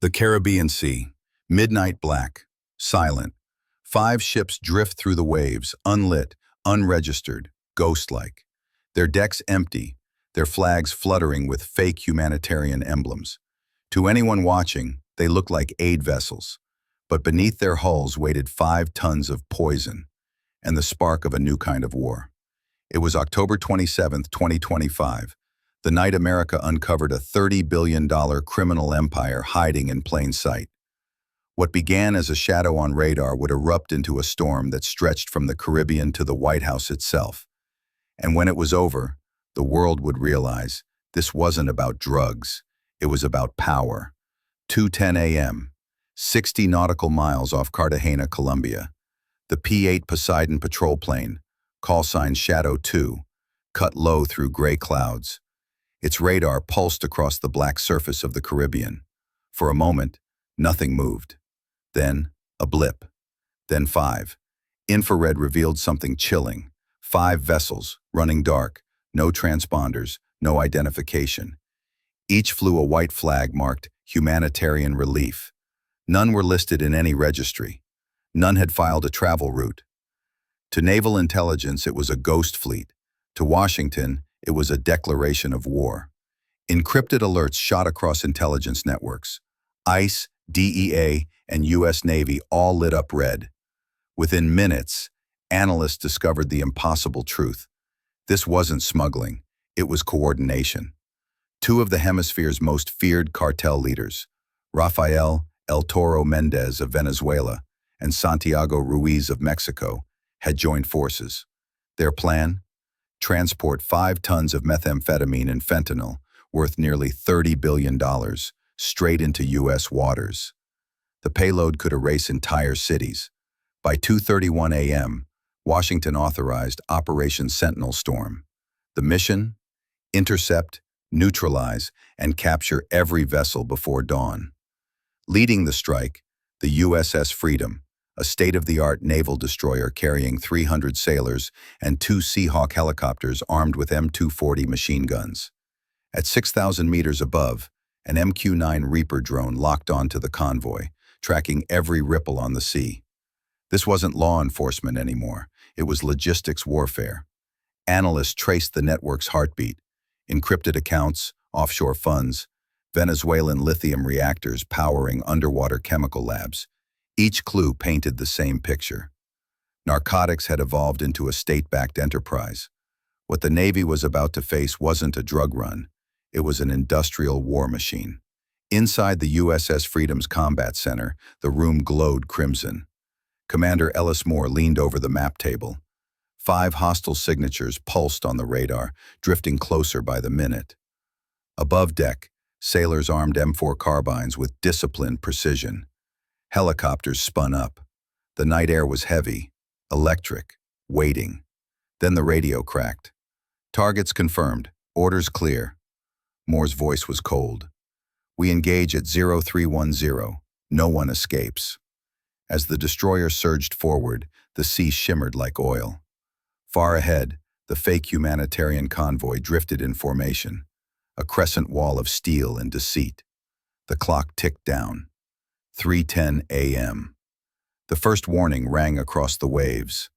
The Caribbean Sea, midnight black, silent. 5 ships drift through the waves, unlit, unregistered, ghost-like. Their decks empty, their flags fluttering with fake humanitarian emblems. To anyone watching, they look like aid vessels. But beneath their hulls waited 5 tons of poison and the spark of a new kind of war. It was October 27, 2025, the night America uncovered a $30 billion criminal empire hiding in plain sight. What began as a shadow on radar would erupt into a storm that stretched from the Caribbean to the White House itself. And when it was over, the world would realize this wasn't about drugs, it was about power. 2:10 a.m., 60 nautical miles off Cartagena, Colombia. The P-8 Poseidon patrol plane, call sign Shadow 2, cut low through gray clouds. Its radar pulsed across the black surface of the Caribbean. For a moment, nothing moved. Then, a blip. Then 5. Infrared revealed something chilling. 5 vessels, running dark, no transponders, no identification. Each flew a white flag marked humanitarian relief. None were listed in any registry. None had filed a travel route. To naval intelligence, it was a ghost fleet. To Washington, it was a declaration of war. Encrypted alerts shot across intelligence networks. ICE, DEA, and U.S. Navy all lit up red. Within minutes, analysts discovered the impossible truth. This wasn't smuggling, it was coordination. 2 of the hemisphere's most feared cartel leaders, Rafael El Toro Mendez of Venezuela and Santiago Ruiz of Mexico, had joined forces. Their plan? Transport 5 tons of methamphetamine and fentanyl, worth nearly $30 billion, straight into U.S. waters. The payload could erase entire cities. By 2:31 a.m., Washington authorized Operation Sentinel Storm. The mission? Intercept, neutralize, and capture every vessel before dawn. Leading the strike, the USS Freedom, a state-of-the-art naval destroyer carrying 300 sailors and 2 Seahawk helicopters armed with M240 machine guns. At 6,000 meters above, an MQ-9 Reaper drone locked onto the convoy, tracking every ripple on the sea. This wasn't law enforcement anymore, it was logistics warfare. Analysts traced the network's heartbeat, encrypted accounts, offshore funds, Venezuelan lithium reactors powering underwater chemical labs. Each clue painted the same picture. Narcotics had evolved into a state-backed enterprise. What the Navy was about to face wasn't a drug run, it was an industrial war machine. Inside the USS Freedom's combat center, the room glowed crimson. Commander Ellis Moore leaned over the map table. 5 hostile signatures pulsed on the radar, drifting closer by the minute. Above deck, sailors armed M4 carbines with disciplined precision. Helicopters spun up. The night air was heavy, electric, waiting. Then the radio cracked. Targets confirmed, orders clear. Moore's voice was cold. We engage at 0310. No one escapes. As the destroyer surged forward, the sea shimmered like oil. Far ahead, the fake humanitarian convoy drifted in formation, a crescent wall of steel and deceit. The clock ticked down. 3:10 a.m. The first warning rang across the waves.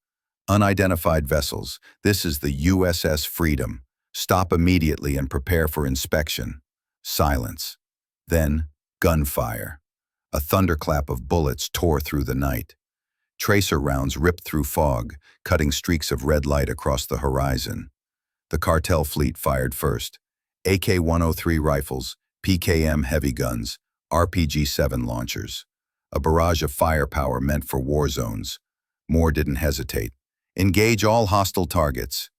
Unidentified vessels, this is the USS Freedom. Stop immediately and prepare for inspection. Silence. Then, gunfire. A thunderclap of bullets tore through the night. Tracer rounds ripped through fog, cutting streaks of red light across the horizon. The cartel fleet fired first. AK-103 rifles, PKM heavy guns, RPG-7 launchers. A barrage of firepower meant for war zones. Moore didn't hesitate. Engage all hostile targets.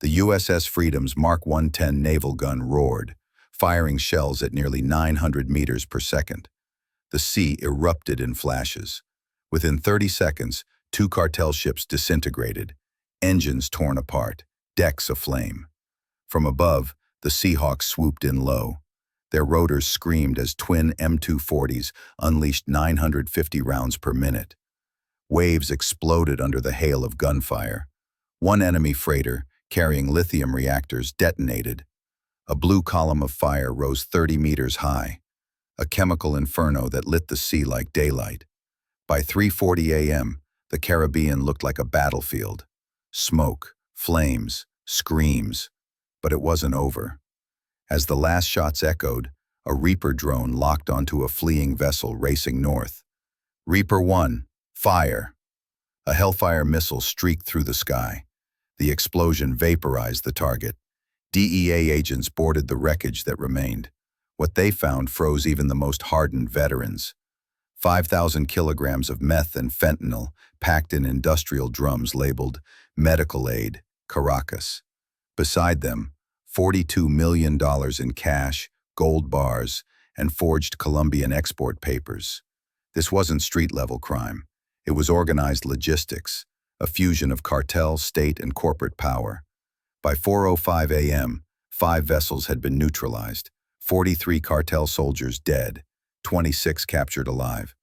The USS Freedom's Mark 110 naval gun roared, firing shells at nearly 900 meters per second. The sea erupted in flashes. Within 30 seconds, 2 cartel ships disintegrated, engines torn apart, decks aflame. From above, the Seahawks swooped in low. Their rotors screamed as twin M240s unleashed 950 rounds per minute. Waves exploded under the hail of gunfire. One enemy freighter, carrying lithium reactors, detonated. A blue column of fire rose 30 meters high. a chemical inferno that lit the sea like daylight. By 3:40 a.m., the Caribbean looked like a battlefield. Smoke, flames, screams. But it wasn't over. As the last shots echoed, a Reaper drone locked onto a fleeing vessel racing north. Reaper 1, fire! A Hellfire missile streaked through the sky. The explosion vaporized the target. DEA agents boarded the wreckage that remained. What they found froze even the most hardened veterans. 5,000 kilograms of meth and fentanyl packed in industrial drums labeled Medical Aid, Caracas. Beside them, $42 million in cash, gold bars, and forged Colombian export papers. This wasn't street-level crime. It was organized logistics, a fusion of cartel, state, and corporate power. By 4:05 a.m., 5 vessels had been neutralized, 43 cartel soldiers dead, 26 captured alive.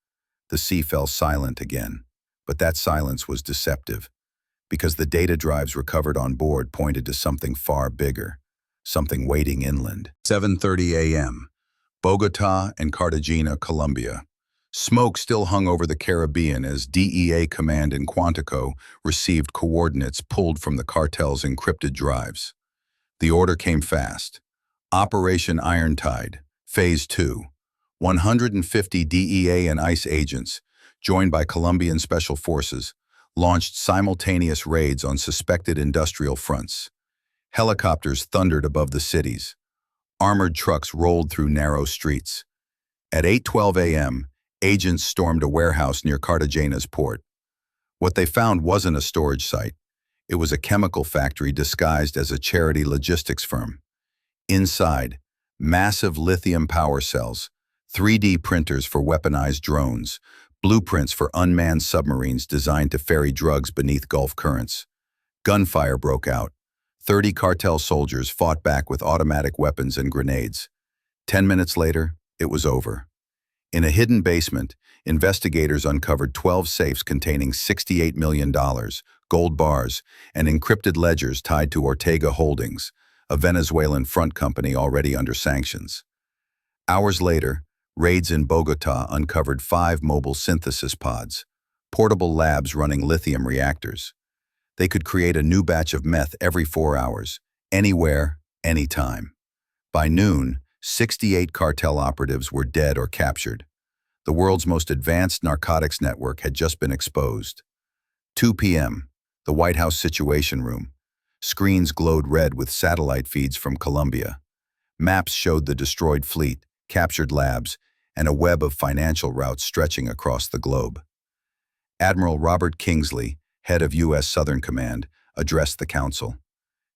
The sea fell silent again, but that silence was deceptive, because the data drives recovered on board pointed to something far bigger, something waiting inland. 7:30 a.m., Bogota and Cartagena, Colombia. Smoke still hung over the Caribbean as DEA command in Quantico received coordinates pulled from the cartel's encrypted drives. The order came fast. Operation Iron Tide, Phase 2. 150 DEA and ICE agents, joined by Colombian Special Forces, launched simultaneous raids on suspected industrial fronts. Helicopters thundered above the cities. Armored trucks rolled through narrow streets. At 8:12 a.m., agents stormed a warehouse near Cartagena's port. What they found wasn't a storage site. It was a chemical factory disguised as a charity logistics firm. Inside, massive lithium power cells, 3D printers for weaponized drones, blueprints for unmanned submarines designed to ferry drugs beneath Gulf currents. Gunfire broke out. 30 cartel soldiers fought back with automatic weapons and grenades. 10 minutes later, it was over. In a hidden basement, investigators uncovered 12 safes containing $68 million, gold bars, and encrypted ledgers tied to Ortega Holdings, a Venezuelan front company already under sanctions. Hours later, raids in Bogota uncovered 5 mobile synthesis pods, portable labs running lithium reactors. They could create a new batch of meth every 4 hours, anywhere, anytime. By noon, 68 cartel operatives were dead or captured. The world's most advanced narcotics network had just been exposed. 2 p.m., the White House Situation Room. Screens glowed red with satellite feeds from Colombia. Maps showed the destroyed fleet, captured labs, and a web of financial routes stretching across the globe. Admiral Robert Kingsley, head of U.S. Southern Command, addressed the council.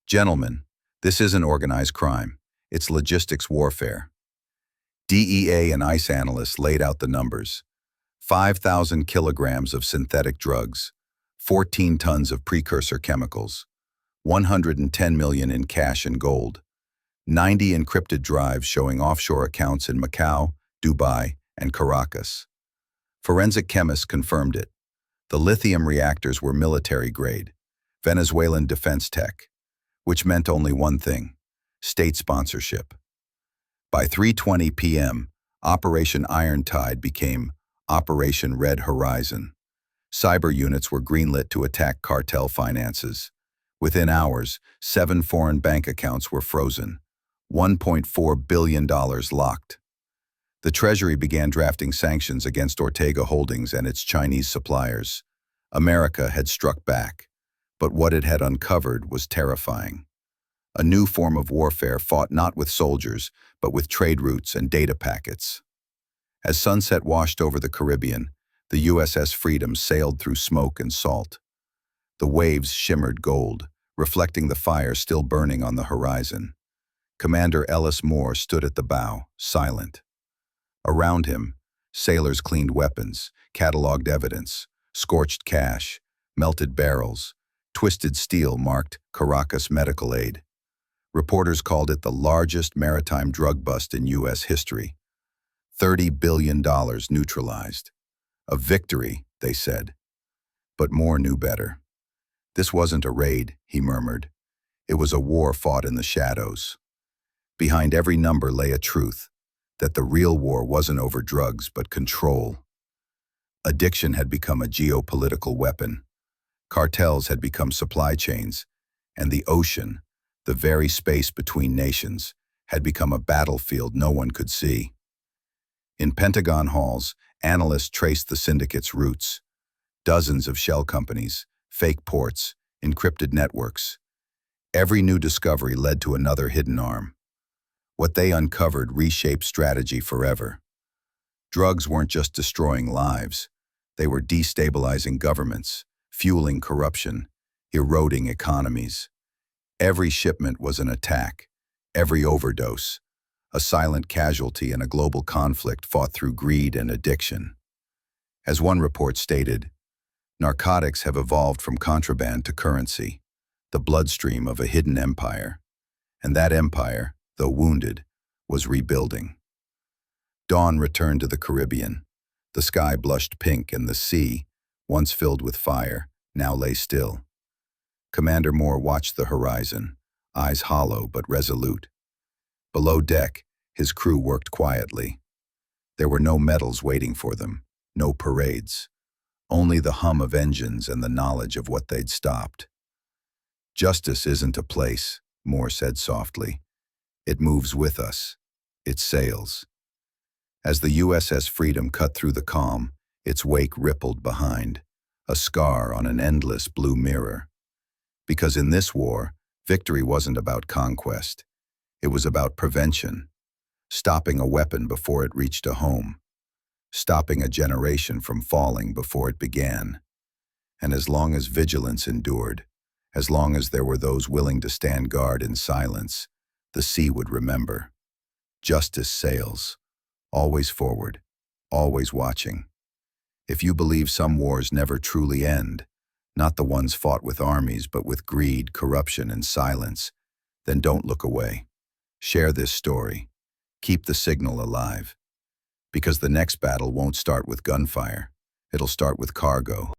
"Gentlemen, this isn't organized crime. It's logistics warfare." DEA and ICE analysts laid out the numbers. 5,000 kilograms of synthetic drugs, 14 tons of precursor chemicals, 110 million in cash and gold, 90 encrypted drives showing offshore accounts in Macau, Dubai, and Caracas. Forensic chemists confirmed it. The lithium reactors were military-grade, Venezuelan defense tech, which meant only one thing: state sponsorship. By 3:20 p.m., Operation Iron Tide became Operation Red Horizon. Cyber units were greenlit to attack cartel finances. Within hours, 7 foreign bank accounts were frozen, $1.4 billion locked. The Treasury began drafting sanctions against Ortega Holdings and its Chinese suppliers. America had struck back, but what it had uncovered was terrifying. A new form of warfare fought not with soldiers, but with trade routes and data packets. As sunset washed over the Caribbean, the USS Freedom sailed through smoke and salt. The waves shimmered gold, reflecting the fire still burning on the horizon. Commander Ellis Moore stood at the bow, silent. Around him, sailors cleaned weapons, cataloged evidence, scorched cash, melted barrels, twisted steel marked Caracas Medical Aid. Reporters called it the largest maritime drug bust in U.S. history. $30 billion neutralized. A victory, they said. But Moore knew better. This wasn't a raid, he murmured. It was a war fought in the shadows. Behind every number lay a truth. that the real war wasn't over drugs but control. Addiction had become a geopolitical weapon. Cartels had become supply chains, and the ocean, the very space between nations, had become a battlefield no one could see. In Pentagon halls, analysts traced the syndicate's roots. Dozens of shell companies, fake ports, encrypted networks. Every new discovery led to another hidden arm. What they uncovered reshaped strategy forever. Drugs weren't just destroying lives. They were destabilizing governments, fueling corruption, eroding economies. Every shipment was an attack, every overdose, a silent casualty in a global conflict fought through greed and addiction. As one report stated, narcotics have evolved from contraband to currency, the bloodstream of a hidden empire. And that empire, though wounded, was rebuilding. Dawn returned to the Caribbean. The sky blushed pink and the sea, once filled with fire, now lay still. Commander Moore watched the horizon, eyes hollow but resolute. Below deck, his crew worked quietly. There were no medals waiting for them, no parades, only the hum of engines and the knowledge of what they'd stopped. "Justice isn't a place," Moore said softly. "It moves with us. It sails." As the USS Freedom cut through the calm, its wake rippled behind, a scar on an endless blue mirror. Because in this war, victory wasn't about conquest. It was about prevention, stopping a weapon before it reached a home, stopping a generation from falling before it began. And as long as vigilance endured, as long as there were those willing to stand guard in silence, the sea would remember. Justice sails, always forward, always watching. If you believe some wars never truly end, not the ones fought with armies but with greed, corruption, and silence, then don't look away. Share this story. Keep the signal alive. Because the next battle won't start with gunfire. It'll start with cargo.